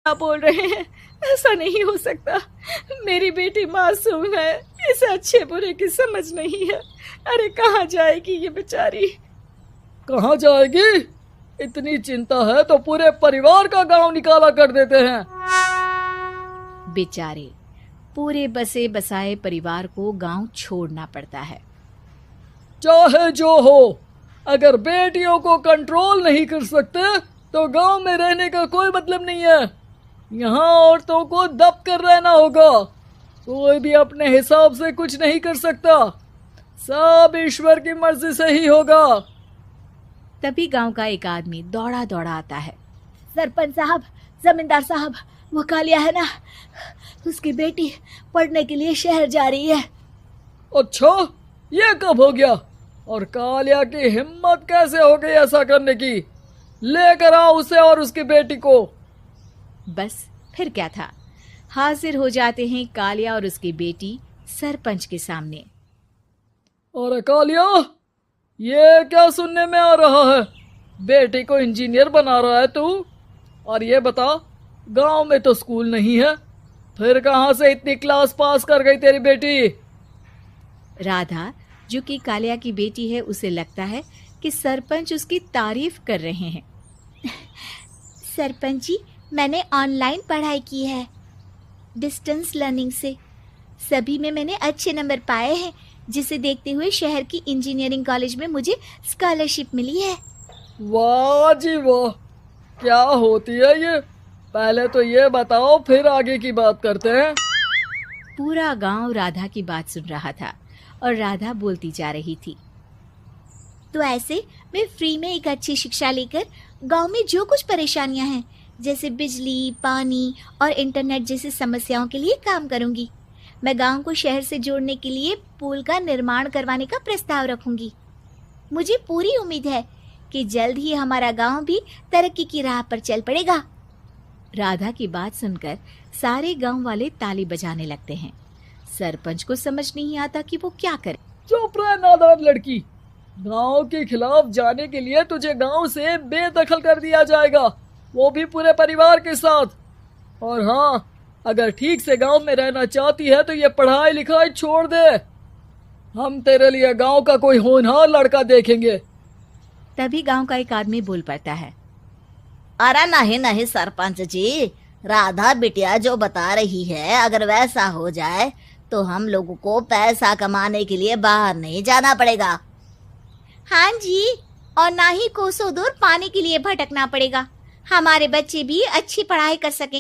क्या बोल रहे हैं? ऐसा नहीं हो सकता। मेरी बेटी मासूम है, इसे अच्छे बुरे की समझ नहीं है। अरे कहाँ जाएगी ये बेचारी? कहाँ जाएगी? इतनी चिंता है तो पूरे परिवार का गांव निकाला कर देते हैं। बेचारे पूरे बसे बसाए परिवार को गांव छोड़ना पड़ता है। चाहे जो हो, अगर बेटियों को कंट्रोल नहीं कर सकते तो गांव में रहने का कोई मतलब नहीं है। यहाँ औरतों को दब कर रहना होगा। कोई भी अपने हिसाब से कुछ नहीं कर सकता, सब ईश्वर की मर्जी से ही होगा। तभी गांव का एक आदमी दौड़ा दौड़ा आता है। सरपंच साहब, जमींदार साहब, वो कालिया है ना, उसकी बेटी पढ़ने के लिए शहर जा रही है। अच्छा, ये कब हो गया? और कालिया की हिम्मत कैसे हो गई ऐसा करने की? लेकर आओ उसे और उसकी बेटी को। बस फिर क्या था, हाजिर हो जाते हैं कालिया और उसकी बेटी सरपंच के सामने। और कालिया, ये क्या सुनने में आ रहा है? बेटी को इंजीनियर बना रहा है तू? और ये बता, गांव में तो स्कूल नहीं है, फिर कहां से इतनी क्लास पास कर गई तेरी बेटी? राधा, जो कि कालिया की बेटी है, उसे लगता है कि सरपंच उसकी तारीफ कर रहे हैं। सरपंच जी, मैंने ऑनलाइन पढ़ाई की है, डिस्टेंस लर्निंग से। सभी में मैंने अच्छे नंबर पाए हैं, जिसे देखते हुए शहर की इंजीनियरिंग कॉलेज में मुझे स्कॉलरशिप मिली है। वाह जी वाह, क्या होती है ये? पहले तो ये बताओ, फिर आगे की बात करते हैं। पूरा गांव राधा की बात सुन रहा था और राधा बोलती जा रही थी। तो ऐसे मैं फ्री में एक अच्छी शिक्षा लेकर गांव में जो कुछ परेशानियां हैं, जैसे बिजली, पानी और इंटरनेट जैसी समस्याओं के लिए काम करूंगी। मैं गांव को शहर से जोड़ने के लिए पुल का निर्माण करवाने का प्रस्ताव रखूंगी। मुझे पूरी उम्मीद है कि जल्द ही हमारा गांव भी तरक्की की राह पर चल पड़ेगा। राधा की बात सुनकर सारे गांव वाले ताली बजाने लगते हैं। सरपंच को समझ नहीं आता कि वो क्या करे। चुप रह नादान लड़की, गांव के खिलाफ जाने के लिए तुझे गांव से बेदखल कर दिया जाएगा, वो भी पूरे परिवार के साथ। और हाँ, अगर ठीक से गांव में रहना चाहती है तो ये पढ़ाई लिखाई छोड़ दे। हम तेरे लिए गांव का कोई होनहार लड़का देखेंगे। तभी गांव का एक आदमी बोल पड़ता है। अरे नहीं नहीं सरपंच जी, राधा बिटिया जो बता रही है, अगर वैसा हो जाए तो हम लोगों को पैसा कमाने के लिए बाहर नहीं जाना पड़ेगा। हाँ जी, और ना ही कोसों दूर पानी के लिए भटकना पड़ेगा। हमारे बच्चे भी अच्छी पढ़ाई कर सकें।